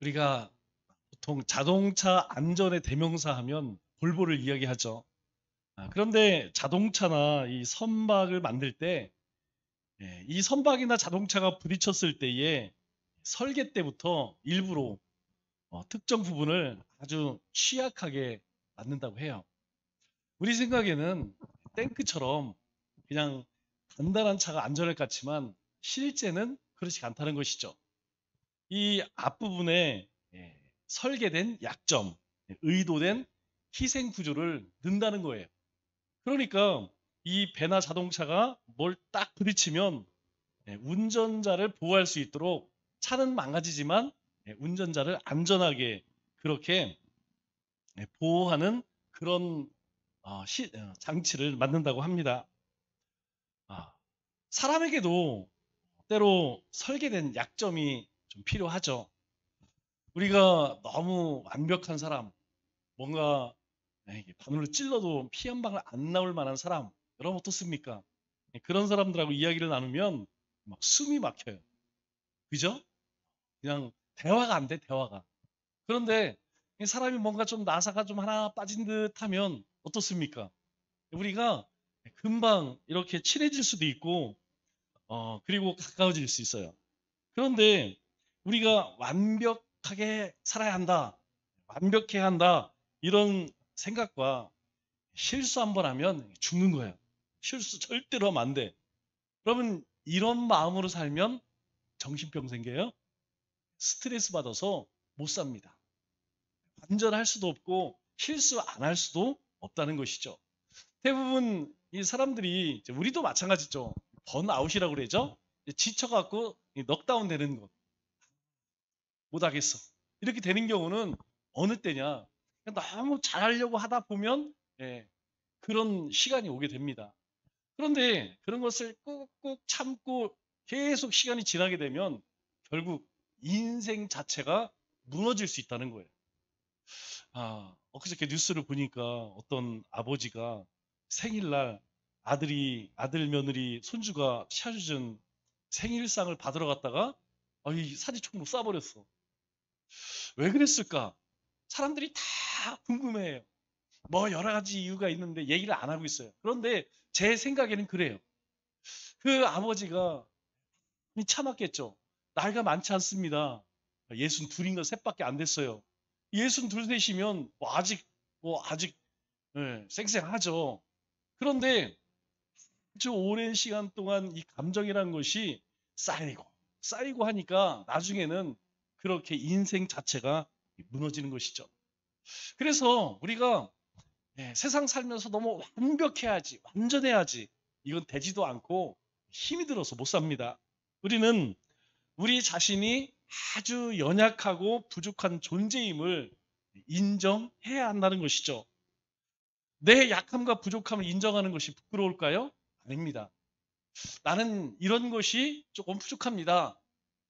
우리가 보통 자동차 안전의 대명사 하면 볼보를 이야기하죠. 그런데 자동차나 이 선박을 만들 때, 이 선박이나 자동차가 부딪혔을 때에 설계 때부터 일부러 특정 부분을 아주 취약하게 만든다고 해요. 우리 생각에는 탱크처럼 그냥 단단한 차가 안전할 것 같지만 실제는 그렇지 않다는 것이죠. 이 앞부분에 설계된 약점, 의도된 희생 구조를 넣는다는 거예요. 그러니까 이 배나 자동차가 뭘 딱 부딪히면 운전자를 보호할 수 있도록 차는 망가지지만 운전자를 안전하게 그렇게 보호하는 그런 장치를 만든다고 합니다. 아, 사람에게도 때로 설계된 약점이 좀 필요하죠. 우리가 너무 완벽한 사람, 뭔가 바늘로 찔러도 피 한 방울 안 나올 만한 사람, 여러분 어떻습니까? 그런 사람들하고 이야기를 나누면 막 숨이 막혀요. 그죠? 그냥 대화가 안 돼, 대화가. 그런데 이 사람이 뭔가 좀 나사가 좀 하나 빠진 듯 하면 어떻습니까? 우리가 금방 이렇게 친해질 수도 있고, 그리고 가까워질 수 있어요. 그런데 우리가 완벽하게 살아야 한다, 완벽해야 한다, 이런 생각과 실수 한번 하면 죽는 거예요. 실수 절대로 하면 안 돼. 그러면 이런 마음으로 살면 정신병 생겨요. 스트레스 받아서 못 삽니다. 완전할 수도 없고 실수 안 할 수도 없다는 것이죠. 대부분 이 사람들이 우리도 마찬가지죠. 번아웃이라고 그러죠. 지쳐갖고 넉다운 되는 것 못하겠어. 이렇게 되는 경우는 어느 때냐? 너무 잘하려고 하다 보면 그런 시간이 오게 됩니다. 그런데 그런 것을 꾹꾹 참고 계속 시간이 지나게 되면 결국 인생 자체가 무너질 수 있다는 거예요. 엊그저께 뉴스를 보니까 어떤 아버지가 생일날 아들, 며느리, 손주가 차려준 생일상을 받으러 갔다가 이 사지총으로 쏴버렸어. 왜 그랬을까? 사람들이 다 궁금해해요. 뭐 여러 가지 이유가 있는데 얘기를 안 하고 있어요. 그런데 제 생각에는 그래요. 그 아버지가 참았겠죠. 나이가 많지 않습니다. 62인가 셋밖에 안 됐어요. 62, 셋이면 아직 쌩쌩하죠. 그런데 아주 오랜 시간 동안 이 감정이라는 것이 쌓이고 하니까 나중에는 그렇게 인생 자체가 무너지는 것이죠. 그래서 우리가 세상 살면서 너무 완벽해야지, 완전해야지, 이건 되지도 않고 힘이 들어서 못 삽니다. 우리는 우리 자신이 아주 연약하고 부족한 존재임을 인정해야 한다는 것이죠. 내 약함과 부족함을 인정하는 것이 부끄러울까요? 아닙니다. 나는 이런 것이 조금 부족합니다.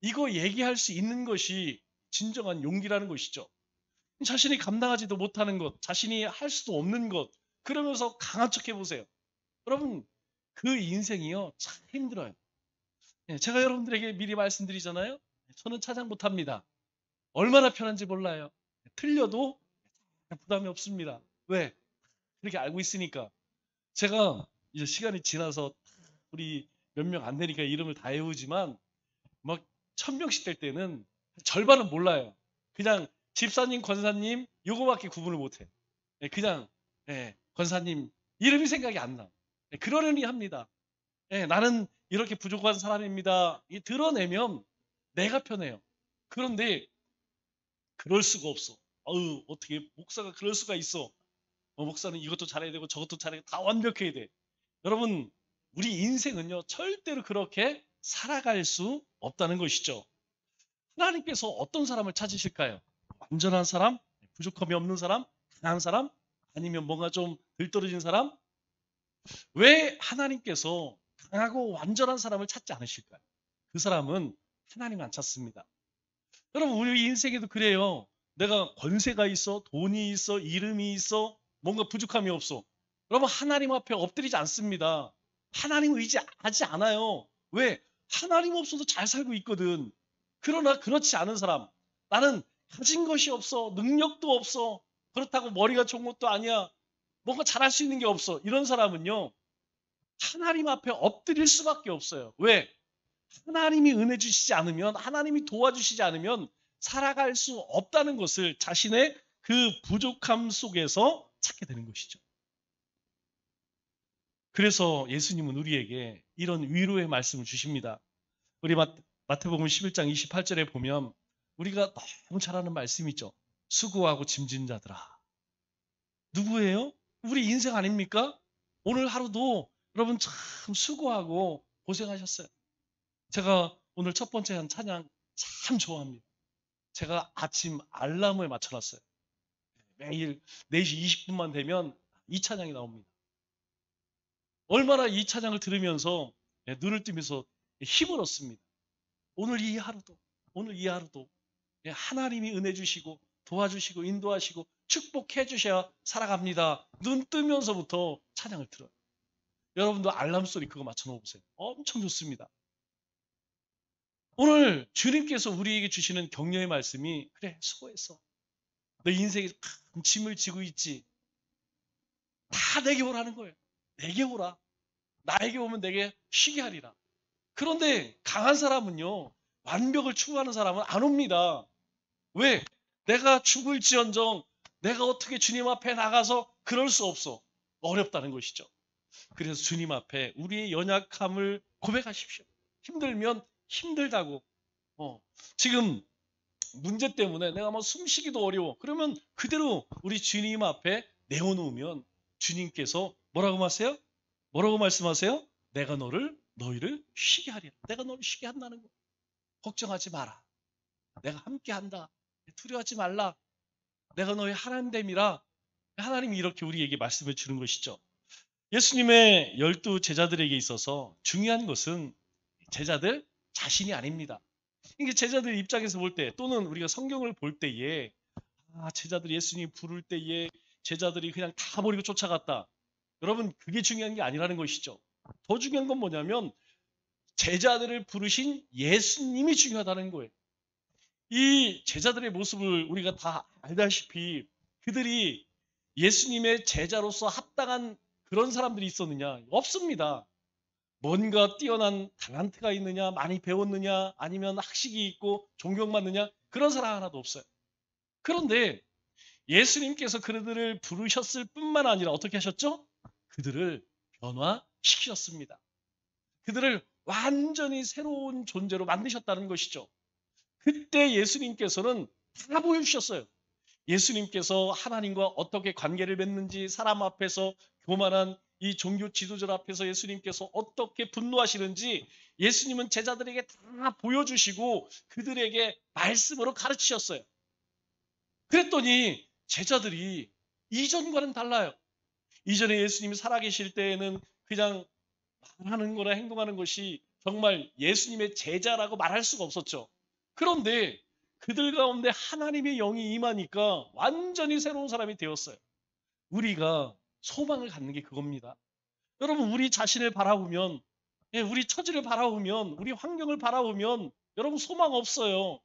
이거 얘기할 수 있는 것이 진정한 용기라는 것이죠. 자신이 감당하지도 못하는 것, 자신이 할 수도 없는 것, 그러면서 강한 척 해보세요. 여러분, 그 인생이요, 참 힘들어요. 제가 여러분들에게 미리 말씀드리잖아요. 저는 차장 못합니다. 얼마나 편한지 몰라요. 틀려도 부담이 없습니다. 왜? 그렇게 알고 있으니까. 제가 이제 시간이 지나서 우리 몇 명 안 되니까 이름을 다 외우지만 막 1000명씩 될 때는 절반은 몰라요. 그냥 집사님, 권사님 요거밖에 구분을 못해. 그냥 권사님 이름이 생각이 안 나. 그러려니 합니다. 나는 이렇게 부족한 사람입니다. 드러내면 내가 편해요. 그런데 그럴 수가 없어. 어떻게 목사가 그럴 수가 있어. 목사는 이것도 잘해야 되고 저것도 잘해야 돼. 다 완벽해야 돼. 여러분, 우리 인생은요, 절대로 그렇게 살아갈 수 없다는 것이죠. 하나님께서 어떤 사람을 찾으실까요? 완전한 사람? 부족함이 없는 사람? 강한 사람? 아니면 뭔가 좀 들떨어진 사람? 왜 하나님께서 강하고 완전한 사람을 찾지 않으실까요? 그 사람은 하나님 안 찾습니다. 여러분, 우리 인생에도 그래요. 내가 권세가 있어, 돈이 있어, 이름이 있어, 뭔가 부족함이 없어. 여러분, 하나님 앞에 엎드리지 않습니다. 하나님 의지하지 않아요. 왜? 하나님 없어도 잘 살고 있거든. 그러나 그렇지 않은 사람, 나는 가진 것이 없어. 능력도 없어. 그렇다고 머리가 좋은 것도 아니야. 뭔가 잘할 수 있는 게 없어. 이런 사람은요. 하나님 앞에 엎드릴 수밖에 없어요. 왜? 하나님이 은혜 주시지 않으면, 하나님이 도와주시지 않으면 살아갈 수 없다는 것을 자신의 그 부족함 속에서 찾게 되는 것이죠. 그래서 예수님은 우리에게 이런 위로의 말씀을 주십니다. 우리 마태복음 11장 28절에 보면 우리가 너무 잘 아는 말씀이죠. 수고하고 짐진 자들아. 누구예요? 우리 인생 아닙니까? 오늘 하루도 여러분 참 수고하고 고생하셨어요. 제가 오늘 첫 번째 한 찬양 참 좋아합니다. 제가 아침 알람을 맞춰놨어요. 매일 4시 20분만 되면 이 찬양이 나옵니다. 얼마나 이 찬양을 들으면서 눈을 뜨면서 힘을 얻습니다. 오늘 이 하루도 하나님이 은혜 주시고 도와주시고 인도하시고 축복해 주셔야 살아갑니다. 눈 뜨면서부터 찬양을 들어요. 여러분도 알람 소리 그거 맞춰 놓으세요. 엄청 좋습니다. 오늘 주님께서 우리에게 주시는 격려의 말씀이 그래 수고했어. 너 인생에 큰 짐을 지고 있지. 다 내게 오라는 거예요. 내게 오라. 나에게 오면 내게 쉬게 하리라. 그런데 강한 사람은요. 완벽을 추구하는 사람은 안 옵니다. 왜? 내가 죽을지언정 내가 어떻게 주님 앞에 나가서 그럴 수 없어. 어렵다는 것이죠. 그래서 주님 앞에 우리의 연약함을 고백하십시오. 힘들면 힘들다고. 지금 문제 때문에 내가 뭐 숨쉬기도 어려워. 그러면 그대로 우리 주님 앞에 내어놓으면 주님께서 뭐라고 하세요? 뭐라고 말씀하세요? 내가 너희를 쉬게 하리라. 내가 너를 쉬게 한다는 거. 걱정하지 마라. 내가 함께 한다. 두려워하지 말라. 내가 너의 하나님 됨이라. 하나님이 이렇게 우리에게 말씀을 주는 것이죠. 예수님의 12 제자들에게 있어서 중요한 것은 제자들 자신이 아닙니다. 이게 제자들 입장에서 볼 때 또는 우리가 성경을 볼 때에 제자들이 예수님 부를 때에 제자들이 그냥 다 버리고 쫓아갔다. 여러분 그게 중요한 게 아니라는 것이죠. 더 중요한 건 뭐냐면 제자들을 부르신 예수님이 중요하다는 거예요. 이 제자들의 모습을 우리가 다 알다시피 그들이 예수님의 제자로서 합당한 그런 사람들이 있었느냐? 없습니다. 뭔가 뛰어난 달란트가 있느냐, 많이 배웠느냐, 아니면 학식이 있고 존경받느냐 그런 사람 하나도 없어요. 그런데 예수님께서 그들을 부르셨을 뿐만 아니라 어떻게 하셨죠? 그들을 변화시키셨습니다. 그들을 완전히 새로운 존재로 만드셨다는 것이죠. 그때 예수님께서는 다 보여주셨어요. 예수님께서 하나님과 어떻게 관계를 맺는지, 사람 앞에서 교만한 이 종교 지도자 앞에서 예수님께서 어떻게 분노하시는지 예수님은 제자들에게 다 보여주시고 그들에게 말씀으로 가르치셨어요. 그랬더니 제자들이 이전과는 달라요. 이전에 예수님이 살아계실 때에는 그냥 말하는 거나 행동하는 것이 정말 예수님의 제자라고 말할 수가 없었죠. 그런데 그들 가운데 하나님의 영이 임하니까 완전히 새로운 사람이 되었어요. 우리가 소망을 갖는 게 그겁니다. 여러분 우리 자신을 바라보면 우리 처지를 바라보면 우리 환경을 바라보면 여러분 소망 없어요.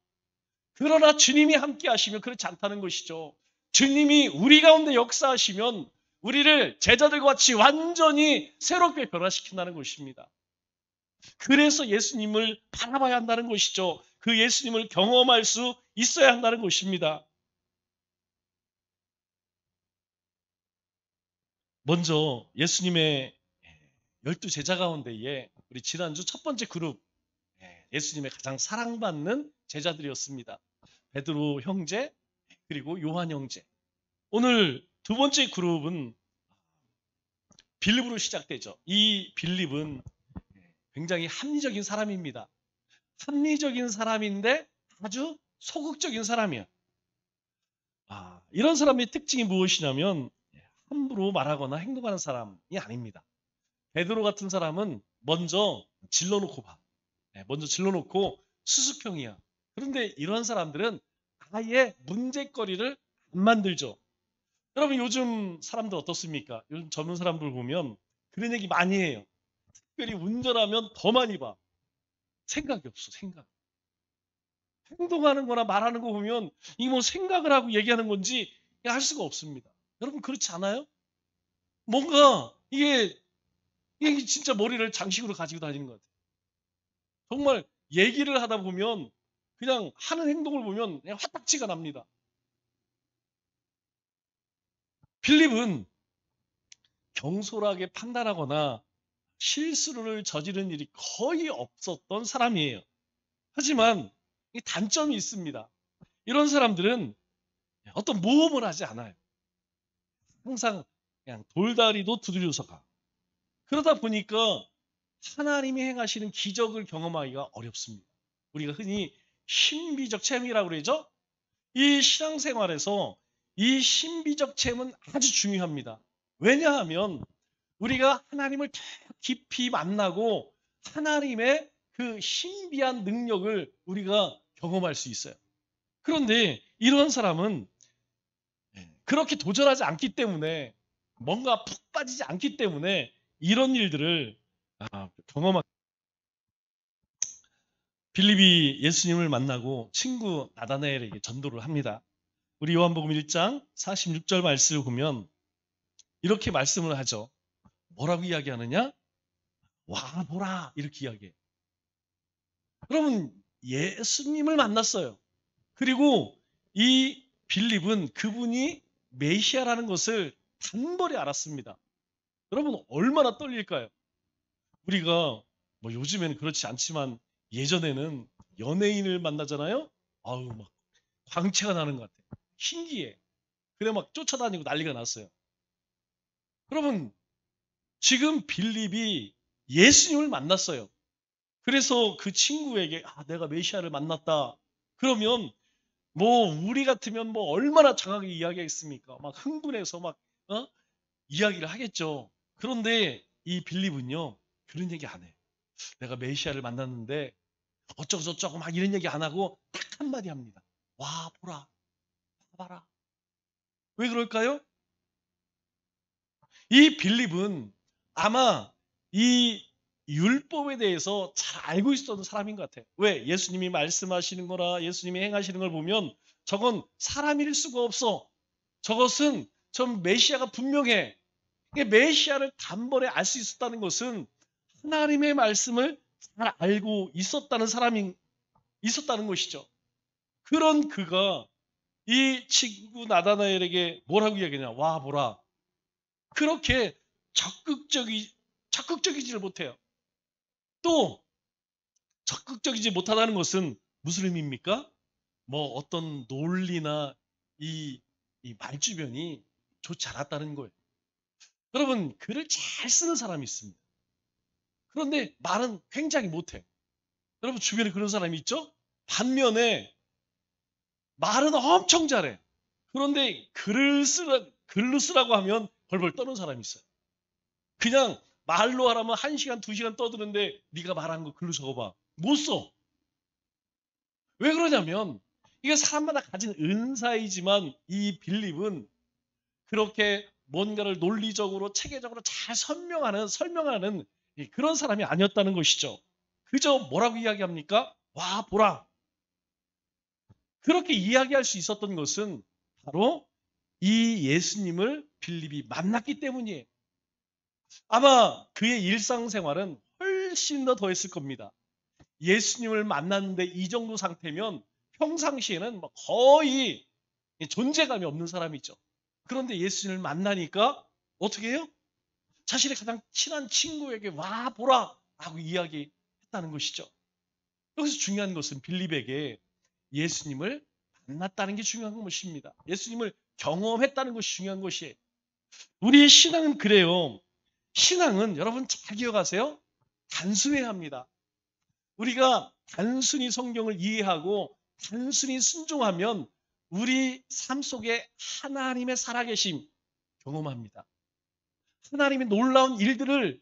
그러나 주님이 함께 하시면 그렇지 않다는 것이죠. 주님이 우리 가운데 역사하시면 우리를 제자들과 같이 완전히 새롭게 변화시킨다는 것입니다. 그래서 예수님을 바라봐야 한다는 것이죠. 그 예수님을 경험할 수 있어야 한다는 것입니다. 먼저 예수님의 12 제자 가운데에 우리 지난주 첫 번째 그룹 예수님의 가장 사랑받는 제자들이었습니다. 베드로 형제 그리고 요한 형제. 오늘 두 번째 그룹은 빌립으로 시작되죠. 이 빌립은 굉장히 합리적인 사람입니다. 합리적인 사람인데 아주 소극적인 사람이야. 이런 사람의 특징이 무엇이냐면 함부로 말하거나 행동하는 사람이 아닙니다. 베드로 같은 사람은 먼저 질러놓고 봐. 먼저 질러놓고 수습형이야. 그런데 이런 사람들은 아예 문제거리를 안 만들죠. 여러분 요즘 사람들 어떻습니까? 요즘 젊은 사람들 보면 그런 얘기 많이 해요. 특별히 운전하면 더 많이 봐. 생각이 없어, 생각. 행동하는 거나 말하는 거 보면 이 뭐 생각을 하고 얘기하는 건지 할 수가 없습니다. 여러분 그렇지 않아요? 뭔가 이게 진짜 머리를 장식으로 가지고 다니는 것 같아요. 정말 얘기를 하다 보면 그냥 하는 행동을 보면 그냥 화딱지가 납니다. 빌립은 경솔하게 판단하거나 실수를 저지른 일이 거의 없었던 사람이에요. 하지만 이 단점이 있습니다. 이런 사람들은 어떤 모험을 하지 않아요. 항상 그냥 돌다리도 두드려서 가. 그러다 보니까 하나님이 행하시는 기적을 경험하기가 어렵습니다. 우리가 흔히 신비적 체험이라고 그러죠. 이 신앙생활에서 이 신비적 체험은 아주 중요합니다. 왜냐하면 우리가 하나님을 더 깊이 만나고 하나님의 그 신비한 능력을 우리가 경험할 수 있어요. 그런데 이런 사람은 그렇게 도전하지 않기 때문에 뭔가 푹 빠지지 않기 때문에 이런 일들을 경험하게. 빌립이 예수님을 만나고 친구 나다나엘에게 전도를 합니다. 우리 요한복음 1장 46절 말씀을 보면 이렇게 말씀을 하죠. 뭐라고 이야기하느냐? 와 보라 이렇게 이야기해요. 여러분 예수님을 만났어요. 그리고 이 빌립은 그분이 메시아라는 것을 단번에 알았습니다. 여러분 얼마나 떨릴까요? 우리가 뭐 요즘에는 그렇지 않지만 예전에는 연예인을 만나잖아요. 아우 막 광채가 나는 것 같아요. 신기해. 그래 막 쫓아다니고 난리가 났어요. 여러분 지금 빌립이 예수님을 만났어요. 그래서 그 친구에게 내가 메시아를 만났다. 그러면 뭐 우리 같으면 뭐 얼마나 장하게 이야기하겠습니까? 막 흥분해서 막 이야기를 하겠죠. 그런데 이 빌립은요 그런 얘기 안 해요. 내가 메시아를 만났는데 어쩌고 저쩌고 막 이런 얘기 안 하고 딱 한마디 합니다. 와 보라 봐라. 왜 그럴까요? 이 빌립은 아마 이 율법에 대해서 잘 알고 있었던 사람인 것 같아요. 왜? 예수님이 말씀하시는 거나 예수님이 행하시는 걸 보면 저건 사람일 수가 없어. 저것은 전 메시아가 분명해. 메시아를 단번에 알 수 있었다는 것은 하나님의 말씀을 잘 알고 있었다는 사람이 있었다는 것이죠. 그런 그가 이 친구 나다나엘에게 뭐라고 이야기하냐? 와 보라. 그렇게 적극적이지를 못해요. 또 적극적이지 못하다는 것은 무슨 의미입니까? 뭐 어떤 논리나 이 말주변이 좋지 않았다는 거예요. 여러분 글을 잘 쓰는 사람이 있습니다. 그런데 말은 굉장히 못해. 여러분 주변에 그런 사람이 있죠? 반면에 말은 엄청 잘해. 그런데 글로 쓰라고 하면 벌벌 떠는 사람이 있어요. 그냥 말로 하라면 1시간, 2시간 떠드는데 네가 말한 거 글로 적어봐. 못 써. 왜 그러냐면 이게 사람마다 가진 은사이지만 이 빌립은 그렇게 뭔가를 논리적으로 체계적으로 잘 설명하는 그런 사람이 아니었다는 것이죠. 그저 뭐라고 이야기합니까? 와 보라. 그렇게 이야기할 수 있었던 것은 바로 이 예수님을 빌립이 만났기 때문이에요. 아마 그의 일상생활은 훨씬 더 더했을 겁니다. 예수님을 만났는데 이 정도 상태면 평상시에는 거의 존재감이 없는 사람이죠. 그런데 예수님을 만나니까 어떻게 해요? 자신의 가장 친한 친구에게 와 보라 라고 이야기했다는 것이죠. 여기서 중요한 것은 빌립에게 예수님을 만났다는 게 중요한 것입니다. 예수님을 경험했다는 것이 중요한 것이에요. 우리의 신앙은 그래요. 신앙은 여러분 잘 기억하세요. 단순해야 합니다. 우리가 단순히 성경을 이해하고 단순히 순종하면 우리 삶 속에 하나님의 살아계심 경험합니다. 하나님의 놀라운 일들을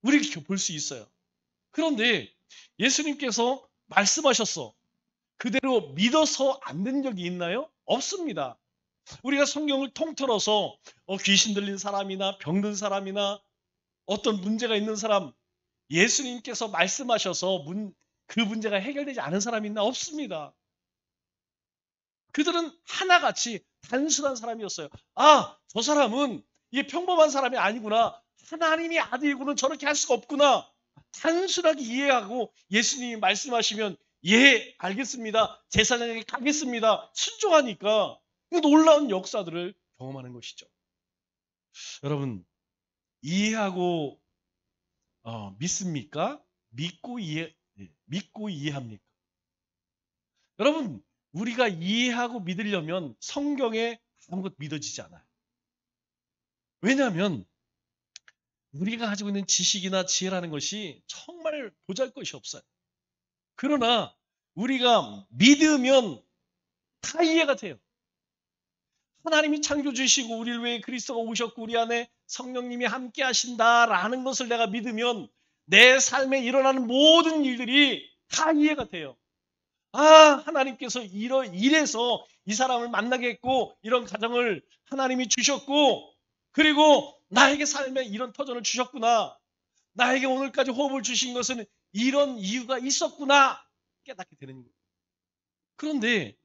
우리가 볼 수 있어요. 그런데 예수님께서 말씀하셨어. 그대로 믿어서 안 된 적이 있나요? 없습니다. 우리가 성경을 통틀어서 귀신 들린 사람이나 병든 사람이나 어떤 문제가 있는 사람 예수님께서 말씀하셔서 그 문제가 해결되지 않은 사람이 있나? 없습니다. 그들은 하나같이 단순한 사람이었어요. 아, 저 사람은 이게 평범한 사람이 아니구나. 하나님이 아들이고는 저렇게 할 수가 없구나. 단순하게 이해하고 예수님이 말씀하시면 예, 알겠습니다. 제사장에게 가겠습니다. 순종하니까 놀라운 역사들을 경험하는 것이죠. 여러분, 이해하고 믿습니까? 믿고 이해합니까? 여러분, 우리가 이해하고 믿으려면 성경에 아무것도 믿어지지 않아요. 왜냐하면 우리가 가지고 있는 지식이나 지혜라는 것이 정말 보잘것이 없어요. 그러나 우리가 믿으면 다 이해가 돼요. 하나님이 창조주시고 우리를 위해 그리스도가 오셨고 우리 안에 성령님이 함께 하신다라는 것을 내가 믿으면 내 삶에 일어나는 모든 일들이 다 이해가 돼요. 아, 하나님께서 이래서 이 사람을 만나게 했고 이런 가정을 하나님이 주셨고 그리고 나에게 삶에 이런 터전을 주셨구나. 나에게 오늘까지 호흡을 주신 것은 이런 이유가 있었구나. 깨닫게 되는 거예요. 그런데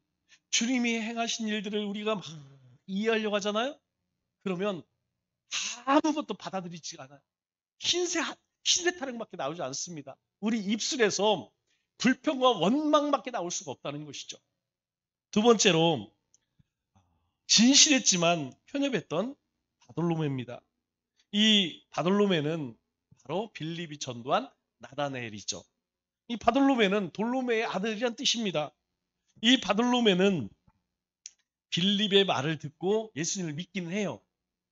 주님이 행하신 일들을 우리가 막 이해하려고 하잖아요. 그러면 아무것도 받아들이지가 않아요. 흰새 타령밖에 나오지 않습니다. 우리 입술에서 불평과 원망밖에 나올 수가 없다는 것이죠. 두 번째로 진실했지만 편협했던 바돌로메입니다. 이 바돌로메는 바로 빌립이 전도한 나다나엘이죠. 이 바돌로메는 돌로메의 아들이란 뜻입니다. 이 바돌로메는 빌립의 말을 듣고 예수님을 믿기는 해요.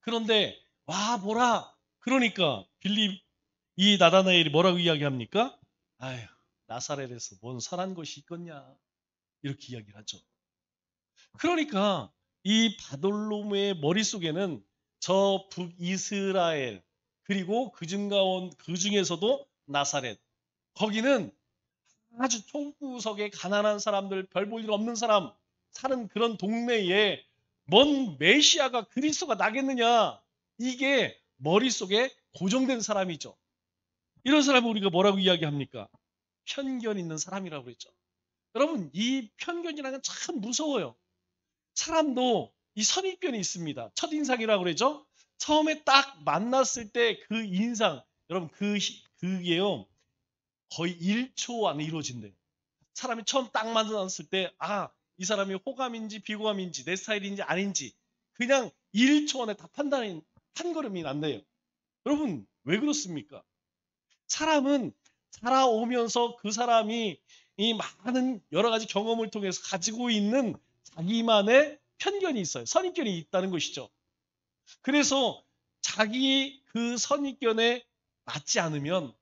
그런데 와 보라 그러니까 이 나다나엘이 뭐라고 이야기합니까? 아휴 나사렛에서 뭔 선한 것이 있겠냐 이렇게 이야기를 하죠. 그러니까 이 바돌로메의 머릿속에는 저 북이스라엘 그리고 그 중에서도 나사렛 거기는 아주 총구석에 가난한 사람들 별 볼 일 없는 사람 사는 그런 동네에 뭔 메시아가 그리스도가 나겠느냐 이게 머릿속에 고정된 사람이죠. 이런 사람을 우리가 뭐라고 이야기합니까? 편견 있는 사람이라고 그랬죠. 여러분 이 편견이라는 건 참 무서워요. 사람도 이 선입견이 있습니다. 첫인상이라고 그러죠. 처음에 딱 만났을 때 그 인상 여러분 그게요 거의 1초 안에 이루어진대요. 사람이 처음 딱 만났을 때 이 사람이 호감인지 비호감인지 내 스타일인지 아닌지 그냥 1초 안에 다 판걸음이 난대요. 여러분 왜 그렇습니까? 사람은 살아오면서 그 사람이 이 많은 여러 가지 경험을 통해서 가지고 있는 자기만의 편견이 있어요. 선입견이 있다는 것이죠. 그래서 자기 그 선입견에 맞지 않으면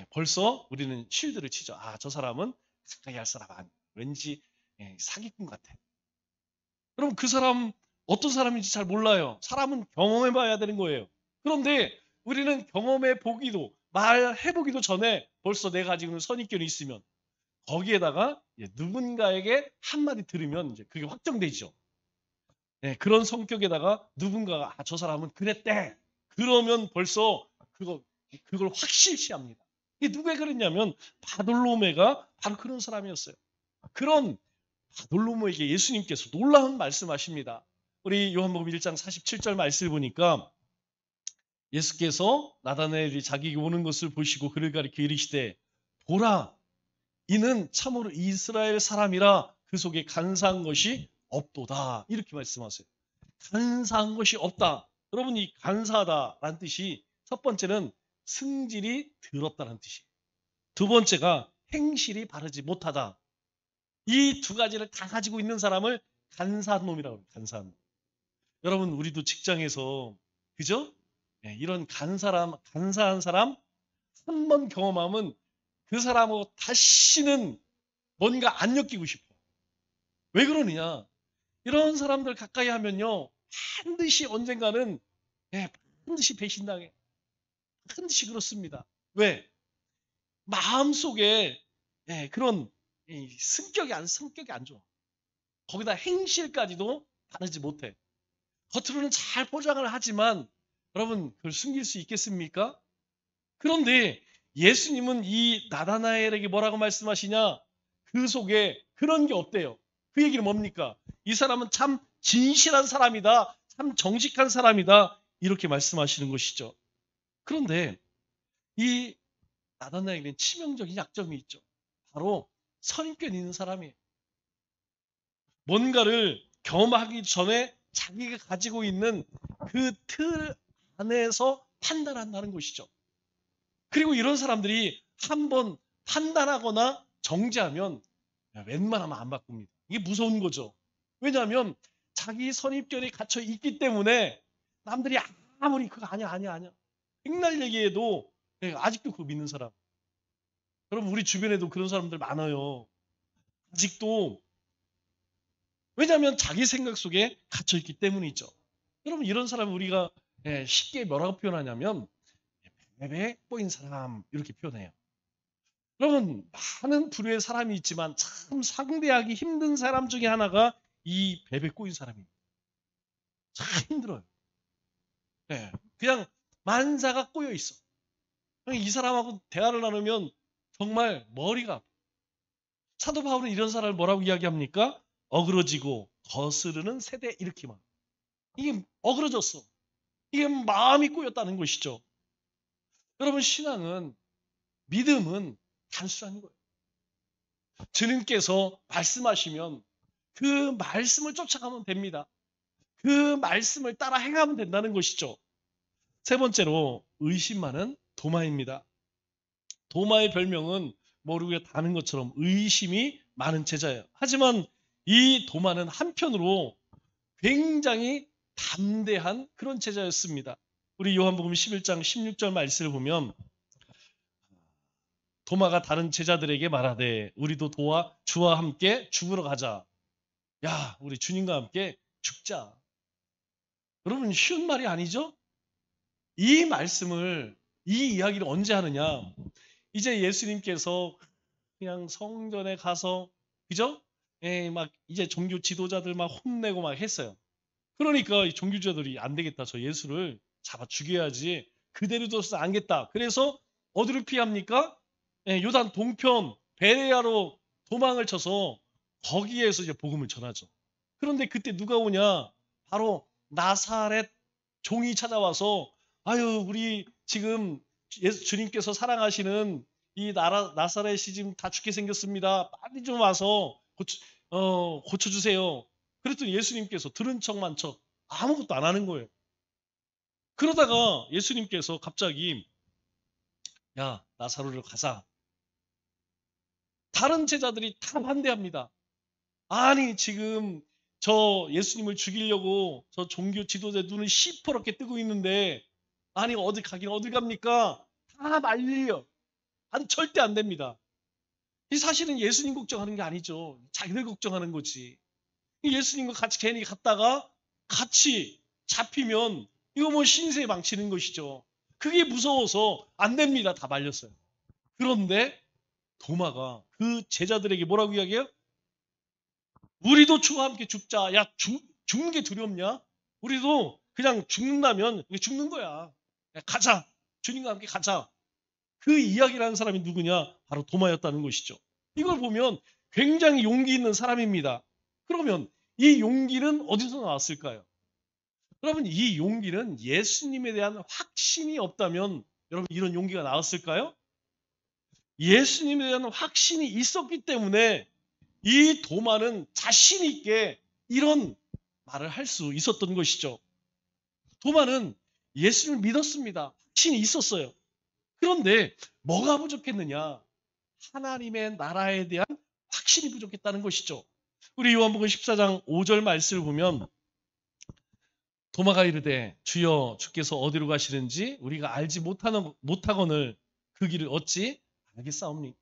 벌써 우리는 쉴드를 치죠. 저 사람은 가까이 할 사람 아니야. 왠지 사기꾼 같아. 여러분 그 사람 어떤 사람인지 잘 몰라요. 사람은 경험해 봐야 되는 거예요. 그런데 우리는 경험해 보기도 말해 보기도 전에 벌써 내가 가지고 있는 선입견이 있으면 거기에다가 누군가에게 한마디 들으면 이제 그게 확정되죠. 그런 성격에다가 누군가가 저 사람은 그랬대. 그러면 벌써 그걸 확실시합니다. 이게 누가 그랬냐면 바돌로메가 바로 그런 사람이었어요. 그런 바돌로메에게 예수님께서 놀라운 말씀하십니다. 우리 요한복음 1장 47절 말씀을 보니까 예수께서 나다나엘이 자기에게 오는 것을 보시고 그를 가리켜 이르시되 보라 이는 참으로 이스라엘 사람이라 그 속에 간사한 것이 없도다 이렇게 말씀하세요. 간사한 것이 없다. 여러분 이 간사하다라는 뜻이 첫 번째는 승질이 더럽다는 뜻이에요. 두 번째가 행실이 바르지 못하다. 이 두 가지를 다 가지고 있는 사람을 간사한 놈이라고 합니다. 간사한 놈. 여러분 우리도 직장에서 그죠? 이런 간사한 사람 한 번 경험하면 그 사람하고 다시는 뭔가 안 엮이고 싶어. 왜 그러느냐? 이런 사람들 가까이 하면요. 반드시 언젠가는 반드시 배신당해. 반드시 그렇습니다. 왜? 마음속에 그런 성격이 안 좋아. 거기다 행실까지도 바르지 못해. 겉으로는 잘 포장을 하지만 여러분 그걸 숨길 수 있겠습니까? 그런데 예수님은 이 나다나엘에게 뭐라고 말씀하시냐? 그 속에 그런 게 없대요. 그 얘기는 뭡니까? 이 사람은 참 진실한 사람이다. 참 정직한 사람이다. 이렇게 말씀하시는 것이죠. 그런데 이 나다나엘에게는 치명적인 약점이 있죠. 바로 선입견 있는 사람이에요. 뭔가를 경험하기 전에 자기가 가지고 있는 그 틀 안에서 판단한다는 것이죠. 그리고 이런 사람들이 한번 판단하거나 정죄하면 웬만하면 안 바꿉니다. 이게 무서운 거죠. 왜냐하면 자기 선입견이 갇혀 있기 때문에 남들이 아무리 그거 아니야 아니야 아니야 백날 얘기해도 아직도 그거 믿는 사람. 여러분 우리 주변에도 그런 사람들 많아요. 아직도. 왜냐하면 자기 생각 속에 갇혀 있기 때문이죠. 여러분 이런 사람 우리가 쉽게 뭐라고 표현하냐면 베베 꼬인 사람 이렇게 표현해요. 여러분 많은 부류의 사람이 있지만 참 상대하기 힘든 사람 중에 하나가 이 베베 꼬인 사람입니다. 참 힘들어요. 그냥 만사가 꼬여 있어. 이 사람하고 대화를 나누면 정말 머리가 아파. 사도 바울은 이런 사람을 뭐라고 이야기합니까? 어그러지고 거스르는 세대 이렇게 말. 이게 어그러졌어. 이게 마음이 꼬였다는 것이죠. 여러분 신앙은 믿음은 단순한 거예요. 주님께서 말씀하시면 그 말씀을 쫓아가면 됩니다. 그 말씀을 따라 행하면 된다는 것이죠. 세 번째로 의심 많은 도마입니다. 도마의 별명은 우리가 다 아는 것처럼 의심이 많은 제자예요. 하지만 이 도마는 한편으로 굉장히 담대한 그런 제자였습니다. 우리 요한복음 11장 16절 말씀을 보면 도마가 다른 제자들에게 말하되 우리도 주와 함께 죽으러 가자. 야, 우리 주님과 함께 죽자. 여러분 쉬운 말이 아니죠? 이 말씀을 이 이야기를 언제 하느냐? 이제 예수님께서 그냥 성전에 가서 그죠? 막 이제 종교 지도자들 막 혼내고 막 했어요. 그러니까 이 종교 지도자들이 안 되겠다. 저 예수를 잡아 죽여야지. 그대로 둬서 안 겠다. 그래서 어디로 피합니까? 요단 동편 베레아로 도망을 쳐서 거기에서 이제 복음을 전하죠. 그런데 그때 누가 오냐? 바로 나사렛 종이 찾아와서 아유 우리 지금 주님께서 사랑하시는 이 나사렛이 지금 다 죽게 생겼습니다. 빨리 좀 와서 고쳐주세요. 그랬더니 예수님께서 들은 척만 척 아무것도 안 하는 거예요. 그러다가 예수님께서 갑자기 야 나사로를 가자. 다른 제자들이 다 반대합니다. 아니 지금 저 예수님을 죽이려고 저 종교 지도자 눈을 시퍼렇게 뜨고 있는데 아니 어디 가긴 어디 갑니까? 다 말려. 아니 절대 안 됩니다. 이 사실은 예수님 걱정하는 게 아니죠. 자기들 걱정하는 거지. 예수님과 같이 괜히 갔다가 같이 잡히면 이거 뭐 신세 망치는 것이죠. 그게 무서워서 안 됩니다. 다 말렸어요. 그런데 도마가 그 제자들에게 뭐라고 이야기해요? 우리도 주와 함께 죽자. 야 죽는 게 두렵냐? 우리도 그냥 죽는다면 죽는 거야. 야, 가자. 주님과 함께 가자. 그 이야기를 하는 사람이 누구냐? 바로 도마였다는 것이죠. 이걸 보면 굉장히 용기 있는 사람입니다. 그러면 이 용기는 어디서 나왔을까요? 여러분 이 용기는 예수님에 대한 확신이 없다면 여러분 이런 용기가 나왔을까요? 예수님에 대한 확신이 있었기 때문에 이 도마는 자신 있게 이런 말을 할 수 있었던 것이죠. 도마는 예수님을 믿었습니다. 확신이 있었어요. 그런데 뭐가 부족했느냐? 하나님의 나라에 대한 확신이 부족했다는 것이죠. 우리 요한복음 14장 5절 말씀을 보면 도마가 이르되 주여 주께서 어디로 가시는지 우리가 알지 못하거늘 그 길을 어찌 알겠사옵니?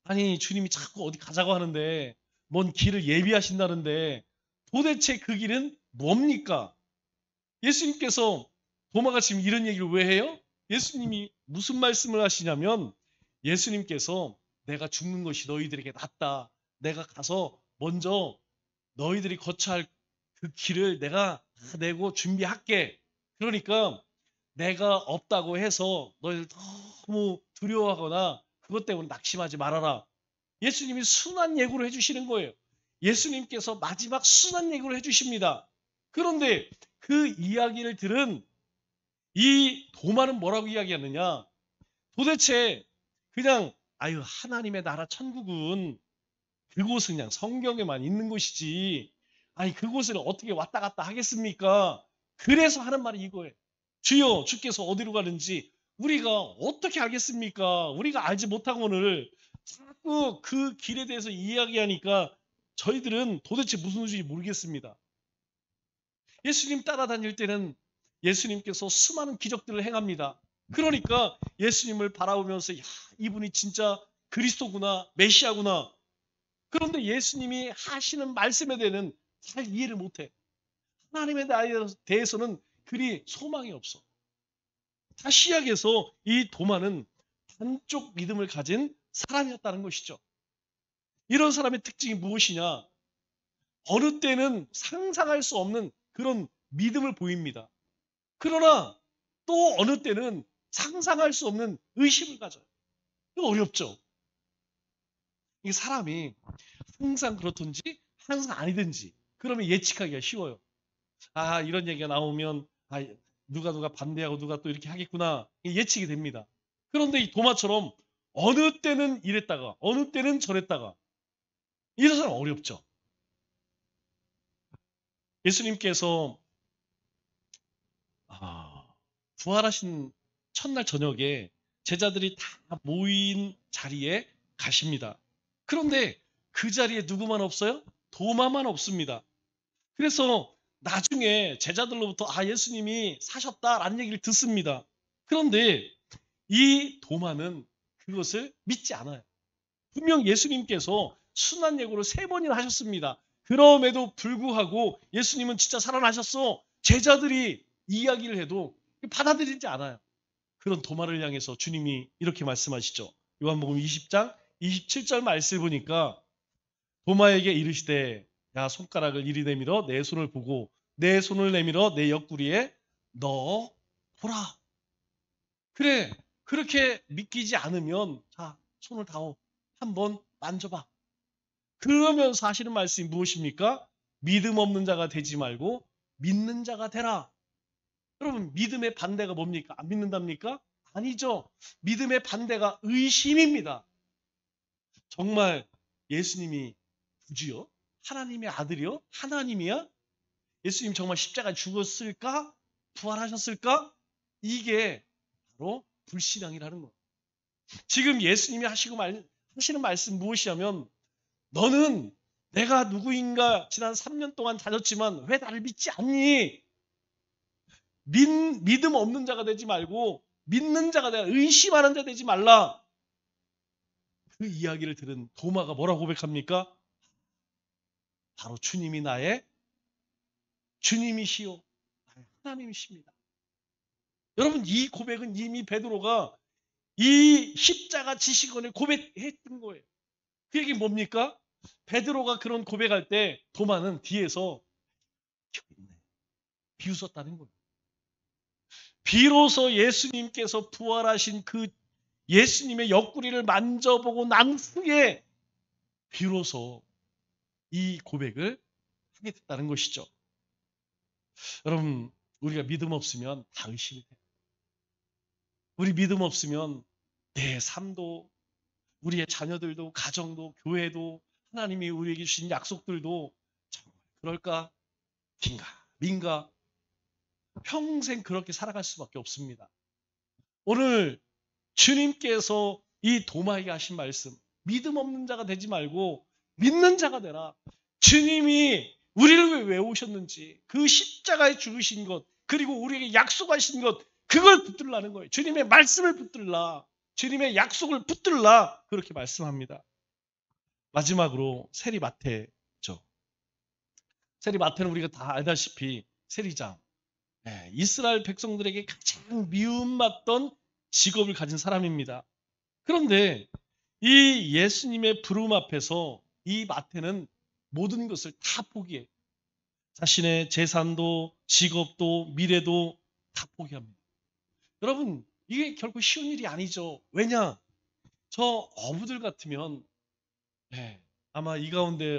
아니 주님이 자꾸 어디 가자고 하는데 뭔 길을 예비하신다는데 도대체 그 길은 뭡니까? 예수님께서 도마가 지금 이런 얘기를 왜 해요? 예수님이 무슨 말씀을 하시냐면 예수님께서 내가 죽는 것이 너희들에게 낫다. 내가 가서 먼저 너희들이 거쳐야 할 그 길을 내가 내고 준비할게. 그러니까 내가 없다고 해서 너희들 너무 두려워하거나 그것 때문에 낙심하지 말아라. 예수님이 순한 예고를 해주시는 거예요. 예수님께서 마지막 순한 예고를 해주십니다. 그런데 그 이야기를 들은 이 도마는 뭐라고 이야기하느냐? 도대체 그냥 아유 하나님의 나라 천국은 그곳은 그냥 성경에만 있는 곳이지. 아니 그곳을 어떻게 왔다 갔다 하겠습니까? 그래서 하는 말이 이거예요. 주여 주께서 어디로 가는지 우리가 어떻게 알겠습니까? 우리가 알지 못하고는 자꾸 그 길에 대해서 이야기하니까 저희들은 도대체 무슨 소리인지 모르겠습니다. 예수님 따라다닐 때는 예수님께서 수많은 기적들을 행합니다. 그러니까 예수님을 바라보면서 야, 이분이 진짜 그리스도구나 메시아구나. 그런데 예수님이 하시는 말씀에 대해서는 잘 이해를 못해. 하나님에 대해서는 그리 소망이 없어. 다시 이야기해서 이 도마는 한쪽 믿음을 가진 사람이었다는 것이죠. 이런 사람의 특징이 무엇이냐? 어느 때는 상상할 수 없는 그런 믿음을 보입니다. 그러나 또 어느 때는 상상할 수 없는 의심을 가져요. 이거 어렵죠? 이 사람이 항상 그렇든지 항상 아니든지 그러면 예측하기가 쉬워요. 아 이런 얘기가 나오면 아, 누가 반대하고 누가 또 이렇게 하겠구나 예측이 됩니다. 그런데 이 도마처럼 어느 때는 이랬다가 어느 때는 저랬다가 이런 사람 어렵죠. 예수님께서 부활하신 첫날 저녁에 제자들이 다 모인 자리에 가십니다. 그런데 그 자리에 누구만 없어요? 도마만 없습니다. 그래서 나중에 제자들로부터 예수님이 사셨다라는 얘기를 듣습니다. 그런데 이 도마는 그것을 믿지 않아요. 분명 예수님께서 순한 예고를 3번이나 하셨습니다. 그럼에도 불구하고 예수님은 진짜 살아나셨어. 제자들이 이야기를 해도 받아들이지 않아요. 그런 도마를 향해서 주님이 이렇게 말씀하시죠. 요한복음 20장 27절 말씀을 보니까 도마에게 이르시되 야 손가락을 이리 내밀어 내 손을 보고 내 손을 내밀어 내 옆구리에 넣어 보라. 그래 그렇게 믿기지 않으면 자 손을 다오 한번 만져봐. 그러면서 하시는 말씀이 무엇입니까? 믿음 없는 자가 되지 말고 믿는 자가 되라. 여러분 믿음의 반대가 뭡니까? 안 믿는답니까? 아니죠. 믿음의 반대가 의심입니다. 정말 예수님이 구주요? 하나님의 아들이요? 하나님이야? 예수님 정말 십자가에 죽었을까? 부활하셨을까? 이게 바로 불신앙이라는 거예요. 지금 예수님이 하시는 말씀 무엇이냐면 너는 내가 누구인가 지난 3년 동안 다녔지만 왜 나를 믿지 않니? 믿음 없는 자가 되지 말고 믿는 자가 되라. 의심하는 자 되지 말라. 그 이야기를 들은 도마가 뭐라고 고백합니까? 바로 주님이 나의 주님이시요 나의 하나님이십니다. 여러분 이 고백은 이미 베드로가 이 십자가 지시건을 고백했던 거예요. 그 얘기 뭡니까? 베드로가 그런 고백할 때 도마는 뒤에서 비웃었다는 거예요. 비로소 예수님께서 부활하신 그 예수님의 옆구리를 만져보고 난 후에 비로소 이 고백을 하게 됐다는 것이죠. 여러분 우리가 믿음 없으면 다 의심이 돼요. 우리 믿음 없으면 내 삶도 우리의 자녀들도 가정도 교회도 하나님이 우리에게 주신 약속들도 정말 그럴까? 긴가? 민가? 평생 그렇게 살아갈 수밖에 없습니다. 오늘 주님께서 이 도마에게 하신 말씀 믿음 없는 자가 되지 말고 믿는 자가 되라. 주님이 우리를 왜 오셨는지 그 십자가에 죽으신 것 그리고 우리에게 약속하신 것 그걸 붙들라는 거예요. 주님의 말씀을 붙들라. 주님의 약속을 붙들라. 그렇게 말씀합니다. 마지막으로 세리마태죠. 세리마태는 우리가 다 알다시피 세리장. 이스라엘 백성들에게 가장 미움받던 직업을 가진 사람입니다. 그런데 이 예수님의 부름 앞에서 이 마태는 모든 것을 다 포기해. 자신의 재산도 직업도 미래도 다 포기합니다. 여러분, 이게 결코 쉬운 일이 아니죠. 왜냐? 저 어부들 같으면 아마 이 가운데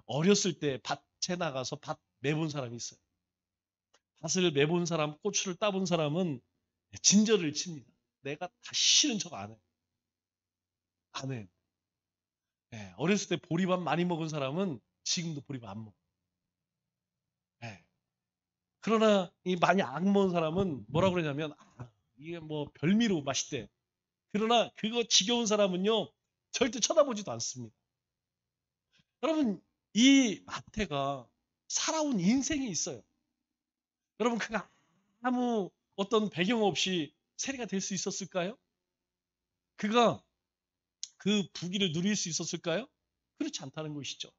어렸을 때 밭에 나가서 밭 매본 사람이 있어요. 밭을 매본 사람, 고추를 따본 사람은 진저를 칩니다. 내가 다시는 저거 안 해. 안 해. 어렸을 때 보리밥 많이 먹은 사람은 지금도 보리밥 안 먹어. 그러나 이 많이 안 먹은 사람은 뭐라고 그러냐면 이게 뭐 별미로 맛있대. 그러나 그거 지겨운 사람은요 절대 쳐다보지도 않습니다. 여러분, 이 마태가 살아온 인생이 있어요. 여러분, 그가 아무 어떤 배경 없이 세리가 될 수 있었을까요? 그가 그 부귀를 누릴 수 있었을까요? 그렇지 않다는 것이죠.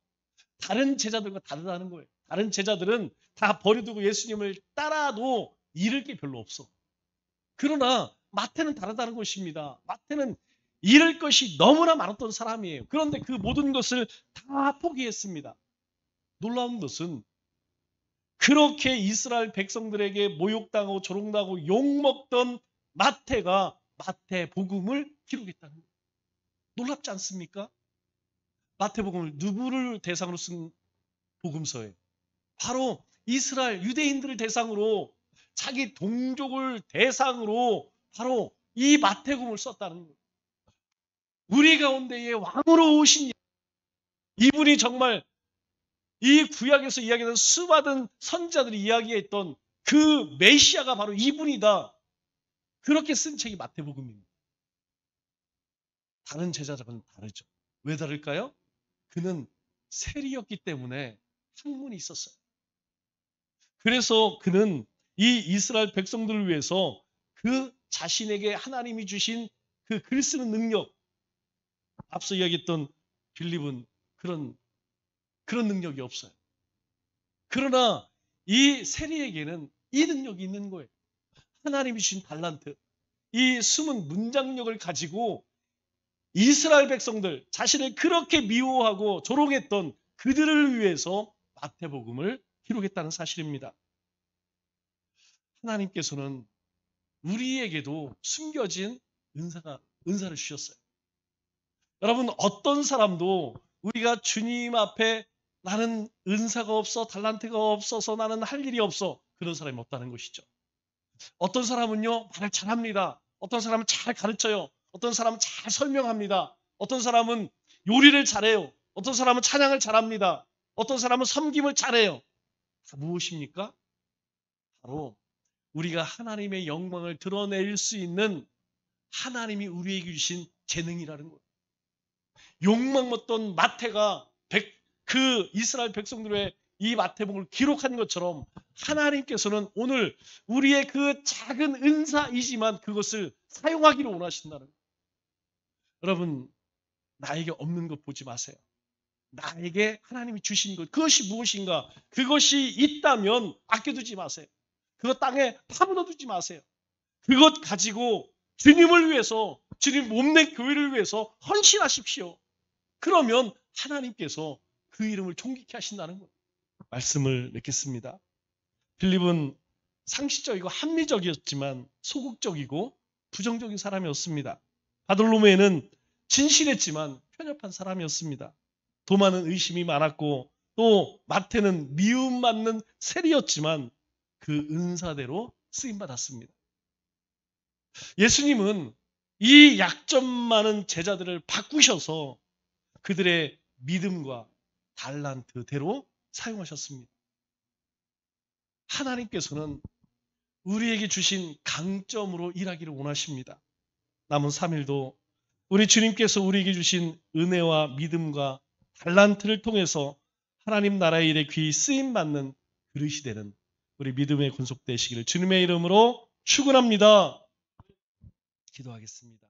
다른 제자들과 다르다는 거예요. 다른 제자들은 다 버려두고 예수님을 따라도 잃을 게 별로 없어. 그러나 마태는 다르다는 것입니다. 마태는 잃을 것이 너무나 많았던 사람이에요. 그런데 그 모든 것을 다 포기했습니다. 놀라운 것은 그렇게 이스라엘 백성들에게 모욕당하고 조롱당하고 욕먹던 마태가 마태복음을 기록했다는 거예요. 놀랍지 않습니까? 마태복음을 누구를 대상으로 쓴 복음서예요? 바로 이스라엘 유대인들을 대상으로, 자기 동족을 대상으로 바로 이 마태복음을 썼다는 거예요. 우리 가운데에 왕으로 오신 이분이 정말 이 구약에서 이야기하는 수많은 선지자들이 이야기했던 그 메시아가 바로 이분이다. 그렇게 쓴 책이 마태복음입니다. 다른 제자들은 다르죠. 왜 다를까요? 그는 세리였기 때문에 학문이 있었어요. 그래서 그는 이 이스라엘 백성들을 위해서 그 자신에게 하나님이 주신 그 글 쓰는 능력, 앞서 이야기했던 빌립은 그런 능력이 없어요. 그러나 이 세리에게는 이 능력이 있는 거예요. 하나님이 주신 달란트, 이 숨은 문장력을 가지고 이스라엘 백성들, 자신을 그렇게 미워하고 조롱했던 그들을 위해서 마태복음을 기록했다는 사실입니다. 하나님께서는 우리에게도 숨겨진 은사를 주셨어요. 여러분, 어떤 사람도 우리가 주님 앞에 나는 은사가 없어, 달란트가 없어서 나는 할 일이 없어, 그런 사람이 없다는 것이죠. 어떤 사람은요, 말을 잘합니다. 어떤 사람은 잘 가르쳐요. 어떤 사람은 잘 설명합니다. 어떤 사람은 요리를 잘해요. 어떤 사람은 찬양을 잘합니다. 어떤 사람은 섬김을 잘해요. 다 무엇입니까? 바로 우리가 하나님의 영광을 드러낼 수 있는 하나님이 우리에게 주신 재능이라는 거예요. 욕먹었던 마태가 그 이스라엘 백성들의 이 마태복음을 기록한 것처럼 하나님께서는 오늘 우리의 그 작은 은사이지만 그것을 사용하기를 원하신다는 거예요. 여러분, 나에게 없는 것 보지 마세요. 나에게 하나님이 주신 것, 그것이 무엇인가? 그것이 있다면 아껴두지 마세요. 그것 땅에 파묻어두지 마세요. 그것 가지고 주님을 위해서, 주님 몸된 교회를 위해서 헌신하십시오. 그러면 하나님께서 그 이름을 존귀케 하신다는 거예요. 말씀을 맺겠습니다. 빌립은 상식적이고 합리적이었지만 소극적이고 부정적인 사람이었습니다. 바돌로메는 진실했지만 편협한 사람이었습니다. 도마는 의심이 많았고 또 마태는 미움받는 세리였지만 그 은사대로 쓰임받았습니다. 예수님은 이 약점 많은 제자들을 바꾸셔서 그들의 믿음과 달란트대로 사용하셨습니다. 하나님께서는 우리에게 주신 강점으로 일하기를 원하십니다. 남은 3일도 우리 주님께서 우리에게 주신 은혜와 믿음과 달란트를 통해서 하나님 나라의 일에 귀히 쓰임받는 그릇이 되는 우리 믿음의 군속되시기를 주님의 이름으로 축원합니다. 기도하겠습니다.